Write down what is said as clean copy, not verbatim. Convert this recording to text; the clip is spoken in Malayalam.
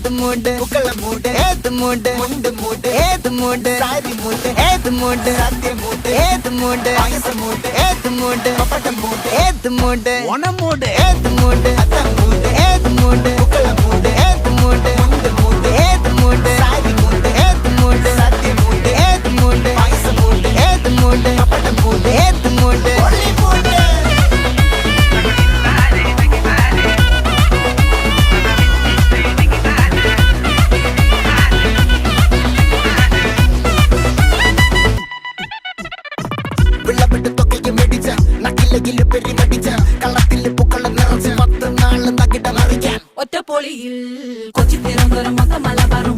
ഏത് മൂട് പുക്കള മൂട് ഏത് മൂട് മുണ്ട് മൂട് ഏത് മൂട് സാരി മൂട് ഏത് മൂട് സദ്യ മൂട് ഏത് മൂട് പായസ മൂട് ഏത് മൂട് പപ്പടം മൂട് ഏത് മൂട് ഓണം മൂട് ഏത് മൂട് അത്തം മൂട് ഏത് മൂട് പുക്കള മൂട് ഏത് മൂട് മുണ്ട് മൂട് ഏത് മൂട് സാരി മൂട് ഏത് മൂട് സദ്യ മൂട് ഏത് മൂട് പായസ മൂട് ഏത് മൂട് പപ്പടം മൂട് ഏത് മൂട് ഒളി മൂട് വിളവെട്ട് തൊക്കയും വെടിച്ച നക്കിലകില് പെരുമടിച്ച കള്ളത്തില് പൂക്കള നിറച്ച് 10 നാള് നകിട മറിക്കാൻ ഒറ്റപ്പൊളിയിൽ കൊച്ചി തിരുവനന്തപുരം മൊത്തം മലബാറും